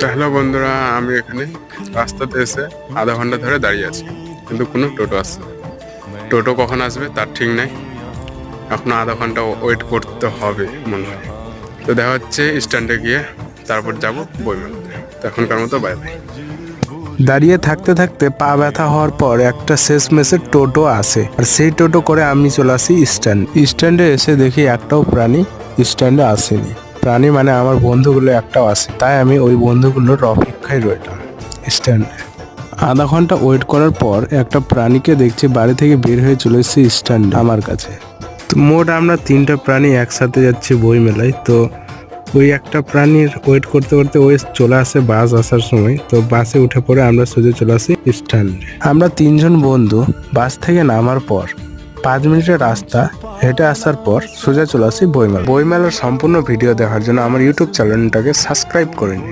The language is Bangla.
হ্যালো বন্ধুরা, আমি এখানে রাস্তাতে এসে আধা ঘন্টা ধরে দাঁড়িয়ে আছি, কিন্তু কোনো টোটো আসছে না। টোটো কখন আসবে তার ঠিক নাই, এখনো আধা ঘন্টা ওয়েট করতে হবে মনে হয়। তো দেখা হচ্ছে স্ট্যান্ডে গিয়ে, তারপর যাব বইমেলাতে। তো এখনকার মতো বাই বাই। দাঁড়িয়ে থাকতে থাকতে পা ব্যথা হওয়ার পর একটা শেষমেশের টোটো আসে, আর সেই টোটো করে আমি চলে আসি স্ট্যান্ডে এসে দেখি একটাও প্রাণী স্ট্যান্ডে আসেনি। প্রাণী মানে আমার বন্ধুগুলো একটাও আসে, তাই আমি ওই বন্ধুগুলোর অপেক্ষায় রইলাম স্ট্যান্ডে। আধা ঘন্টা ওয়েট করার পর একটা প্রাণীকে দেখছি বাড়ি থেকে বের হয়ে চলে এসেছি স্ট্যান্ডে আমার কাছে। তো মোট আমরা 3টা প্রাণী একসাথে যাচ্ছি বইমেলায়। তো ওই একটা প্রাণীর ওয়েট করতে করতে ওই চলে আসে বাস আসার সময়। তো বাসে উঠে পড়ে আমরা সোজা চলে আসি স্ট্যান্ডে। আমরা 3জন বন্ধু বাস থেকে নামার পর 5 মিনিটের রাস্তা হেঁটে আসার পর সোজা চলে আসি বইমেলার সম্পূর্ণ ভিডিও দেখার জন্য আমার ইউটিউব চ্যানেলটাকে সাবস্ক্রাইব করে নিন।